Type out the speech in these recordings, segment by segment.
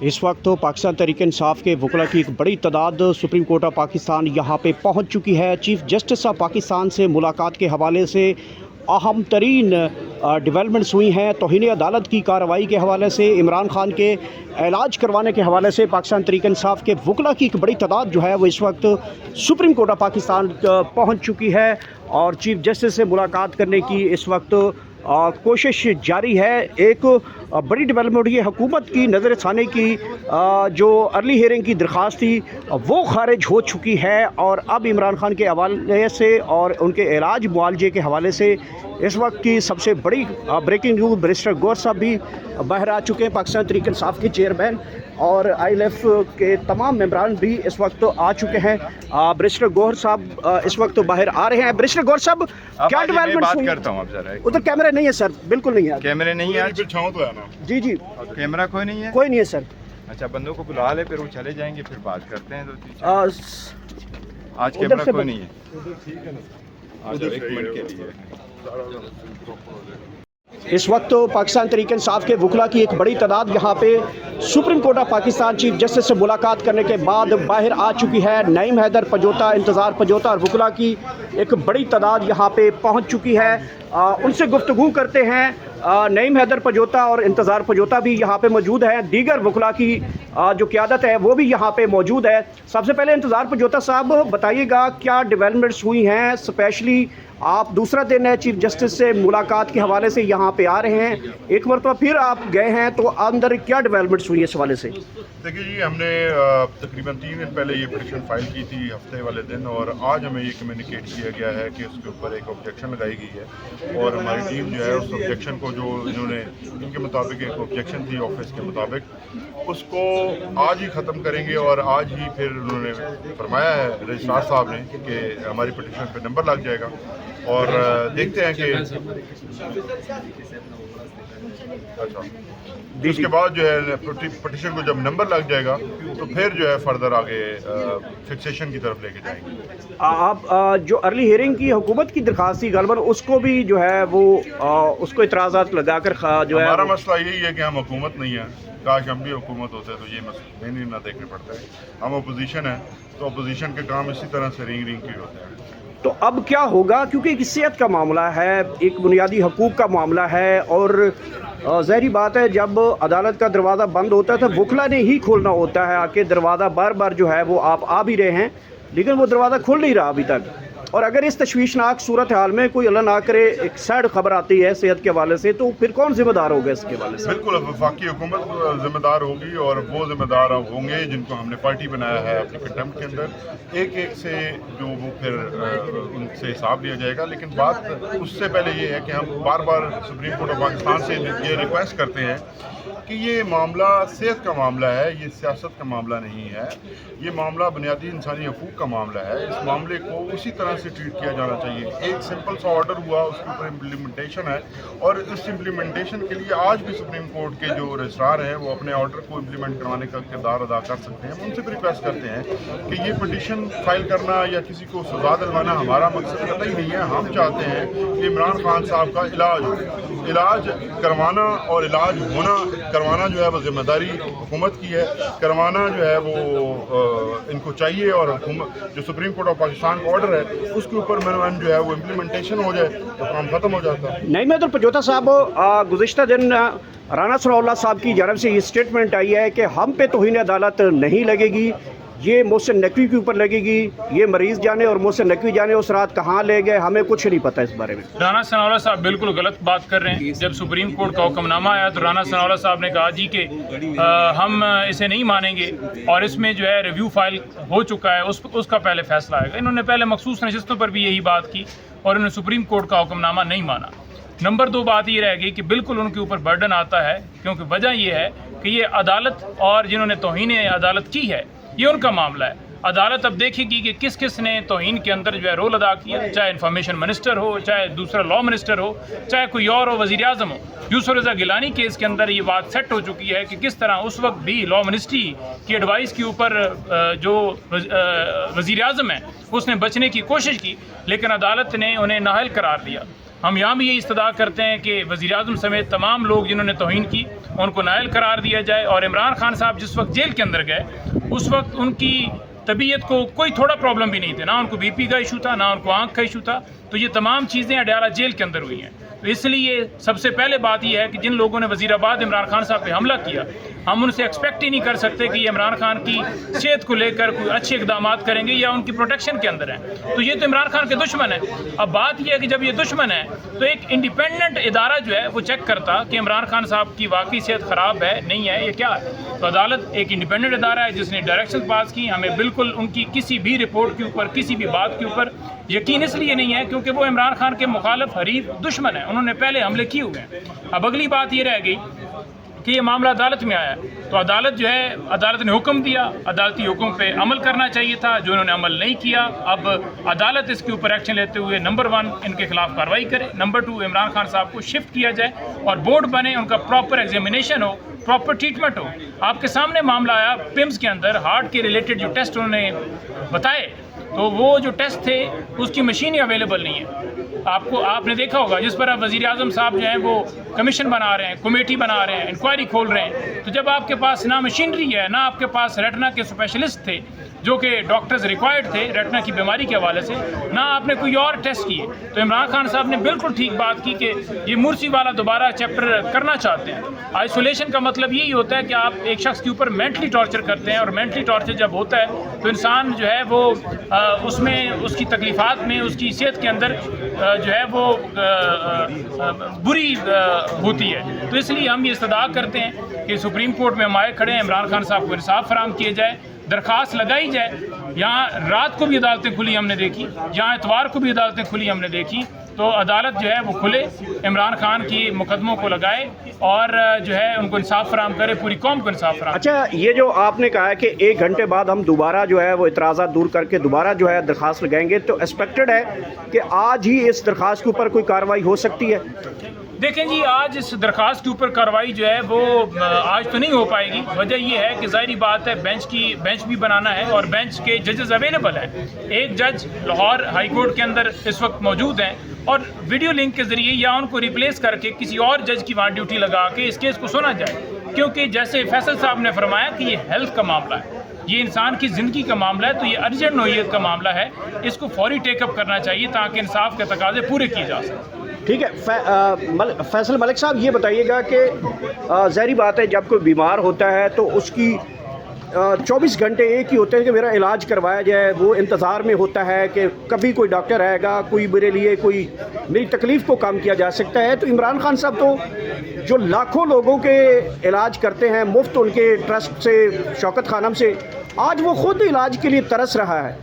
इस वक्त तो पाकिस्तान तहरीक इंसाफ के वकला की एक बड़ी तादाद सुप्रीम कोर्ट ऑफ पाकिस्तान यहाँ पे पहुँच चुकी है। चीफ जस्टिस ऑफ पाकिस्तान से मुलाकात के हवाले से अहम तरीन डेवलपमेंट्स हुई हैं। तौहीन अदालत की कार्रवाई के हवाले से, इमरान खान के इलाज करवाने के हवाले से पाकिस्तान तहरीक इंसाफ के वकला की एक बड़ी तादाद जो है वो इस वक्त सुप्रीम कोर्ट ऑफ पाकिस्तान पहुँच चुकी है और चीफ जस्टिस से मुलाकात करने की इस वक्त कोशिश जारी है। एक बड़ी डेवलपमेंट हुई है, हुकूमत की नज़र ثانی की जो अर्ली हियरिंग की दरख्वास्त थी वो खारिज हो चुकी है और अब इमरान खान के हवाले से और उनके इलाज मुआलजे के हवाले से इस वक्त की सबसे बड़ी ब्रेकिंग न्यूज़, बैरिस्टर गौहर साहब भी बाहर आ चुके हैं, पाकिस्तान तहरीक इंसाफ के चेयरमैन, और ILF के तमाम मेंबरान भी इस वक्त आ चुके हैं। बैरिस्टर गौहर साहब इस वक्त बाहर आ रहे हैं। बैरिस्टर गौहर साहब, क्या डेवलपमेंट बात करता हूँ, उधर कैमरा नहीं है सर, बिल्कुल नहीं है, कैमरे नहीं है आज, तो है ना जी जी, कैमरा कोई नहीं है, कोई नहीं है सर। अच्छा, बंदों को बुला ले, फिर वो चले जाएंगे, फिर बात करते हैं। आज उधर कैमरा से कोई नहीं है। अच्छा, एक मिनट के लिए। इस वक्त तो पाकिस्तान तहरीक इंसाफ के वकला की एक बड़ी तादाद यहाँ पे supreme court of Pakistan chief justice से मुलाकात करने के बाद बाहर आ चुकी है। नईम हैदर पजोता, इंतज़ार पजोता और वकला की एक बड़ी तादाद यहाँ पे पहुँच चुकी है। उनसे गुफ्तगू करते हैं। नईम हैदर पजोता और इंतज़ार पजोता भी यहाँ पे मौजूद हैं। दीगर वकला की जो क़यादत है वो भी यहाँ पे मौजूद है। सबसे पहले इंतज़ार पजोता साहब बताइएगा क्या डेवलपमेंट्स हुई हैं, स्पेशली आप दूसरा दिन है चीफ जस्टिस से मुलाकात के हवाले से यहाँ पे आ रहे हैं, एक मरतबा फिर आप गए हैं, तो अंदर क्या डेवलपमेंट्स हुई है इस हवाले से? देखिए जी, हमने तकरीबन 3 दिन पहले ये पिटीशन फाइल की थी हफ्ते वाले दिन, और आज हमें ये कम्युनिकेट किया गया है कि उसके ऊपर एक ऑब्जेक्शन लगाई गई है और हमारी टीम जो है उस ऑब्जेक्शन को, जो इन्होंने इनके मुताबिक एक ऑब्जेक्शन थी ऑफिस के मुताबिक, उसको आज ही ख़त्म करेंगे। और आज ही फिर उन्होंने फरमाया है रजिस्ट्रार साहब ने कि हमारी पिटीशन पे नंबर लग जाएगा और देखते हैं कि अच्छा उसके बाद जो है पिटीशन को जब नंबर लग जाएगा तो फिर जो है फर्दर आगे फिक्सेशन की तरफ लेके जाएंगे। आप जो अर्ली हियरिंग की हुकूमत की दरख्वास्त थी गलबन, उसको भी जो है वो उसको इतराज़ात लगाकर जो है, हमारा मसला यही है कि हम हुकूमत नहीं है। काश हम भी हुकूमत होते तो ये मसला नहीं ना देखने पड़ता है। हम अपोजिशन है तो अपोजिशन के काम इसी तरह से रिंग रिंग के होते हैं। तो अब क्या होगा, क्योंकि एक सेहत का मामला है, एक बुनियादी हकूक़ का मामला है और ज़ाहिरी बात है जब अदालत का दरवाज़ा बंद होता है तो वकला ने ही खोलना होता है। आके दरवाज़ा बार बार जो है वो आप आ भी रहे हैं लेकिन वो दरवाज़ा खुल नहीं रहा अभी तक। और अगर इस तशवीशनाक सूरत हाल में कोई अल्लाह ना करे एक सैड खबर आती है सेहत के हवाले से, तो फिर कौन ज़िम्मेदार होगा इसके हवाले से? बिल्कुल, वफाकी हुकूमत ज़िम्मेदार होगी और वो ज़िम्मेदार होंगे जिनको हमने पार्टी बनाया है अपने कंटेम्प्ट के अंदर। एक एक से जो वो फिर उनसे हिसाब लिया जाएगा। लेकिन बात उससे पहले ये है कि हम बार बार सुप्रीम कोर्ट ऑफ पाकिस्तान से ये रिक्वेस्ट करते हैं कि ये मामला सेहत का मामला है, ये सियासत का मामला नहीं है। ये मामला बुनियादी इंसानी हकूक़ का मामला है। इस मामले को उसी तरह से ट्रीट किया जाना चाहिए। एक सिंपल सा ऑर्डर हुआ, उसके ऊपर इम्प्लीमेंटेशन है और इस इम्प्लीमेंटेशन के लिए आज भी सुप्रीम कोर्ट के जो रजिस्ट्रार हैं वो अपने ऑर्डर को इम्प्लीमेंट करवाने का किरदार अदा कर सकते हैं। हम उनसे भी रिक्वेस्ट करते हैं कि ये पिटीशन फाइल करना या किसी को सजा दिलवाना हमारा मकसद कतई नहीं है। हम चाहते हैं कि इमरान खान साहब का इलाज करवाना और इलाज करवाना जो है वो जिम्मेदारी हुकूमत की है। करवाना जो है वो इनको चाहिए और जो सुप्रीम कोर्ट ऑफ पाकिस्तान का ऑर्डर है उसके ऊपर जो है वो इम्प्लीमेंटेशन हो जाए तो काम खत्म हो जाता है। नहीं, मैं तो पजोता साहब, गुज़िश्ता दिन राना सनाउल्लाह साहब की जानब से ये स्टेटमेंट आई है कि हम पे तौहीन अदालत नहीं लगेगी, ये मोहसिन नकवी के ऊपर लगेगी। ये मरीज़ जाने और मोहसिन नकवी जाने उस रात कहाँ ले गए, हमें कुछ नहीं पता इस बारे में। राना सनाउल्लाह साहब बिल्कुल गलत बात कर रहे हैं। जब सुप्रीम कोर्ट का हुक्मनामा आया तो राना सनाउल्लाह साहब ने कहा जी कि हम इसे नहीं मानेंगे और इसमें जो है रिव्यू फाइल हो चुका है, उसका पहले फैसला आएगा। इन्होंने पहले मखसूस नशिस्तों पर भी यही बात की और इन्होंने सुप्रीम कोर्ट का हुक्मनामा नहीं माना। नंबर 2 बात ये रह गई कि बिल्कुल उनके ऊपर बर्डन आता है, क्योंकि वजह ये है कि ये अदालत और जिन्होंने तौहीन अदालत की है ये उनका मामला है। अदालत अब देखेगी कि किस किस ने तौहीन के अंदर जो है रोल अदा किया, चाहे इंफॉर्मेशन मिनिस्टर हो, चाहे दूसरा लॉ मिनिस्टर हो, चाहे कोई और हो, वज़ीर आज़म हो। यूसुफ रज़ा गिलानी केस के अंदर ये बात सेट हो चुकी है कि किस तरह उस वक्त भी लॉ मिनिस्ट्री की एडवाइस के ऊपर जो वज़ीर आज़म है उसने बचने की कोशिश की, लेकिन अदालत ने उन्हें नाअहल करार दिया। ہم یہاں بھی یہ استدعا کرتے ہیں کہ وزیر اعظم سمیت تمام لوگ جنہوں نے توہین کی ان کو نائل قرار دیا جائے، اور عمران خان صاحب جس وقت جیل کے اندر گئے اس وقت ان کی طبیعت کو کوئی تھوڑا پرابلم بھی نہیں تھا، نہ ان کو بی پی کا ایشو تھا، نہ ان کو آنکھ کا ایشو تھا، تو یہ تمام چیزیں اڈیالہ جیل کے اندر ہوئی ہیں۔ تو اس لیے سب سے پہلے بات یہ ہے کہ جن لوگوں نے وزیر آباد عمران خان صاحب پہ حملہ کیا، ہم ان سے ایکسپیکٹ ہی نہیں کر سکتے کہ یہ عمران خان کی صحت کو لے کر کوئی اچھے اقدامات کریں گے یا ان کی پروٹیکشن کے اندر ہیں، تو یہ تو عمران خان کے دشمن ہیں۔ اب بات یہ ہے کہ جب یہ دشمن ہے تو ایک انڈیپینڈنٹ ادارہ جو ہے وہ چیک کرتا کہ عمران خان صاحب کی واقعی صحت خراب ہے نہیں ہے، یہ کیا ہے۔ تو عدالت ایک انڈیپینڈنٹ ادارہ ہے جس نے ڈائریکشن پاس کی، ہمیں بالکل ان کی کسی بھی رپورٹ کے اوپر، کسی بھی بات کے اوپر یقین اس لیے نہیں ہے کیونکہ وہ عمران خان کے مخالف حریف دشمن ہیں، انہوں نے پہلے حملے کیے ہوئے ہیں۔ اب اگلی بات یہ رہ گئی کہ یہ معاملہ عدالت میں آیا، تو عدالت جو ہے، عدالت نے حکم دیا، عدالتی حکم پہ عمل کرنا چاہیے تھا، جو انہوں نے عمل نہیں کیا۔ اب عدالت اس کے اوپر ایکشن لیتے ہوئے نمبر 1 ان کے خلاف کارروائی کرے، نمبر 2 عمران خان صاحب کو شفٹ کیا جائے اور بورڈ بنے، ان کا پراپر ایگزامینیشن ہو، پراپر ٹریٹمنٹ ہو۔ آپ کے سامنے معاملہ آیا پمس کے اندر ہارٹ کے ریلیٹڈ جو ٹیسٹ انہوں نے بتائے، تو وہ جو ٹیسٹ تھے اس کی مشینیں اویلیبل نہیں ہیں۔ آپ نے دیکھا ہوگا جس پر اب وزیر اعظم صاحب جو ہیں وہ کمیشن بنا رہے ہیں، کمیٹی بنا رہے ہیں، انکوائری کھول رہے ہیں، تو جب آپ کے پاس نہ مشینری ہے، نہ آپ کے پاس ریٹنا کے اسپیشلسٹ تھے جو کہ ڈاکٹرز ریکوائرڈ تھے ریٹنا کی بیماری کے حوالے سے، نہ آپ نے کوئی اور ٹیسٹ کیے، تو عمران خان صاحب نے بالکل ٹھیک بات کی کہ یہ مرسی والا دوبارہ چیپٹر کرنا چاہتے ہیں۔ آئسولیشن کا مطلب یہی ہوتا ہے کہ آپ ایک شخص کے اوپر مینٹلی ٹارچر کرتے ہیں، اور مینٹلی ٹارچر جب ہوتا ہے تو انسان جو ہے وہ اس میں، اس کی تکلیفات میں، اس کی صحت کے اندر جو ہے وہ بری ہوتی ہے۔ تو اس لیے ہم یہ استدعا کرتے ہیں کہ سپریم کورٹ میں ہم آئے کھڑے ہیں، عمران خان صاحب کو انصاف فراہم کیے جائے، درخواست لگائی جائے۔ یہاں رات کو بھی عدالتیں کھلی ہم نے دیکھی، یہاں اتوار کو بھی عدالتیں کھلی ہم نے دیکھی، تو عدالت جو ہے وہ کھلے، عمران خان کی مقدموں کو لگائے اور جو ہے ان کو انصاف فراہم کرے، پوری قوم کو انصاف فراہم کرے۔ اچھا، یہ جو آپ نے کہا ہے کہ 1 گھنٹے بعد ہم دوبارہ جو ہے وہ اعتراضات دور کر کے دوبارہ جو ہے درخواست لگائیں گے، تو ایکسپیکٹڈ ہے کہ آج ہی اس درخواست کے اوپر کوئی کارروائی ہو سکتی ہے؟ دیکھیں جی، آج اس درخواست کے اوپر کارروائی جو ہے وہ آج تو نہیں ہو پائے گی۔ وجہ یہ ہے کہ ظاہری بات ہے بینچ بھی بنانا ہے اور بینچ کے ججز اویلیبل ہیں۔ ایک جج لاہور ہائی کورٹ کے اندر اس وقت موجود ہیں، اور ویڈیو لنک کے ذریعے یا ان کو ریپلیس کر کے کسی اور جج کی وہاں ڈیوٹی لگا کے اس کیس کو سنا جائے، کیونکہ جیسے فیصل صاحب نے فرمایا کہ یہ ہیلتھ کا معاملہ ہے، یہ انسان کی زندگی کا معاملہ ہے، تو یہ ارجنٹ نوعیت کا معاملہ ہے، اس کو فوری ٹیک اپ کرنا چاہیے تاکہ انصاف کے تقاضے پورے کیے جا سکیں۔ ٹھیک ہے، فیصل ملک صاحب یہ بتائیے گا کہ ظاہری بات ہے جب کوئی بیمار ہوتا ہے تو اس کی 24 گھنٹے ایک ہی ہوتے ہیں کہ میرا علاج کروایا جائے، وہ انتظار میں ہوتا ہے کہ کبھی کوئی ڈاکٹر آئے گا، کوئی میرے لیے کوئی میری تکلیف کو کم کیا جا سکتا ہے۔ تو عمران خان صاحب تو جو لاکھوں لوگوں کے علاج کرتے ہیں مفت ان کے ٹرسٹ سے، شوکت خانم سے، آج وہ خود علاج کے لیے ترس رہا ہے۔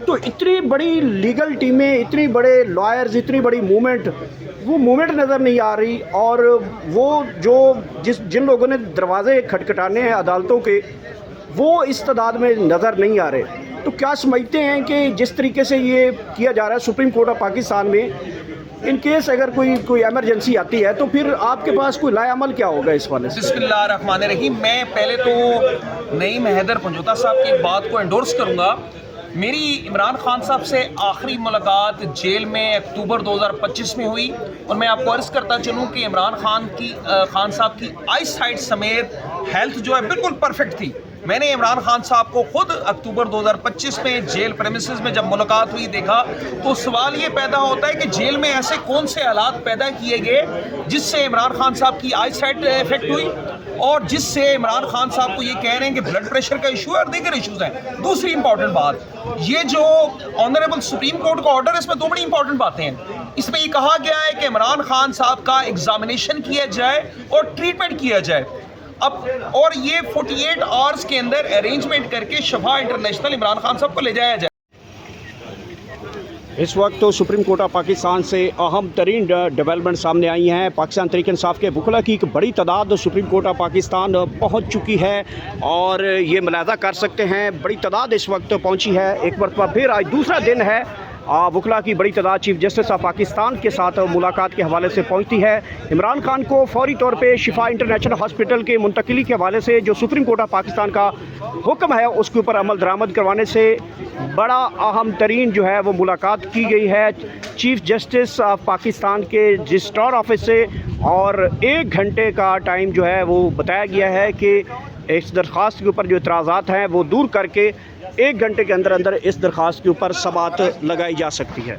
تو اتنی بڑی لیگل ٹیمیں، اتنی بڑے لائرز، اتنی بڑی موومنٹ، وہ موومنٹ نظر نہیں آ رہی، اور وہ جو جن لوگوں نے دروازے کھٹکھٹانے ہیں عدالتوں کے، وہ اس تعداد میں نظر نہیں آ رہے۔ تو کیا سمجھتے ہیں کہ جس طریقے سے یہ کیا جا رہا ہے سپریم کورٹ آف پاکستان میں، ان کیس اگر کوئی ایمرجنسی آتی ہے تو پھر آپ کے پاس کوئی لائے عمل کیا ہوگا اس والے سے؟ بسم اللہ الرحمن الرحیم۔ میں پہلے تو نعیم حیدر پنجوتا صاحب کی بات کو انڈورس کروں گا۔ میری عمران خان صاحب سے آخری ملاقات جیل میں اکتوبر 2025 میں ہوئی، اور میں آپ کو عرض کرتا چلوں کہ عمران خان صاحب کی آئی سائٹ سمیت ہیلتھ جو ہے بالکل پرفیکٹ تھی۔ میں نے عمران خان صاحب کو خود اکتوبر 2025 میں جیل پریمیسز میں جب ملاقات ہوئی دیکھا، تو سوال یہ پیدا ہوتا ہے کہ جیل میں ایسے کون سے حالات پیدا کیے گئے جس سے عمران خان صاحب کی آئی سائٹ افیکٹ ہوئی، اور جس سے عمران خان صاحب کو یہ کہہ رہے ہیں کہ بلڈ پریشر کا ایشو ہے اور دیگر ایشوز ہیں۔ دوسری امپورٹنٹ بات، یہ جو آنریبل سپریم کورٹ کا آرڈر ہے، اس میں 2 بڑی امپورٹنٹ باتیں ہیں۔ اس میں یہ کہا گیا ہے کہ عمران خان صاحب کا ایگزامینیشن کیا جائے اور ٹریٹمنٹ کیا جائے، اور یہ 48 آورز کے اندر ارینجمنٹ کر کے شفا انٹرنیشنل عمران خان صاحب کو لے جایا جائے۔ اس وقت تو سپریم کورٹ آف پاکستان سے اہم ترین ڈیولپمنٹ سامنے آئی ہیں۔ پاکستان تحریک انصاف کے وکلاء کی ایک بڑی تعداد سپریم کورٹ آف پاکستان پہنچ چکی ہے، اور یہ ملاحظہ کر سکتے ہیں بڑی تعداد اس وقت پہنچی ہے۔ ایک مرتبہ پھر آج دوسرا دن ہے वकला की बड़ी तादाद चीफ जस्टिस ऑफ पाकिस्तान के साथ मुलाकात के हवाले से पहुंचती है। इमरान खान को फौरी तौर पे शिफा इंटरनेशनल हॉस्पिटल के मुंतकिली के हवाले से जो सुप्रीम कोर्ट ऑफ पाकिस्तान का हुक्म है उसके ऊपर अमल दरामद करवाने से बड़ा अहम तरीन जो है वो मुलाकात की गई है चीफ जस्टिस ऑफ पाकिस्तान के रजिस्ट्रार ऑफिस से, और 1 घंटे का टाइम जो है वो बताया गया है कि इस दरख्वास्त के ऊपर जो इतराज़ात हैं वो दूर करके 1 घंटे के अंदर अंदर इस दरख्वास्त के ऊपर समाअत लगाई जा सकती है।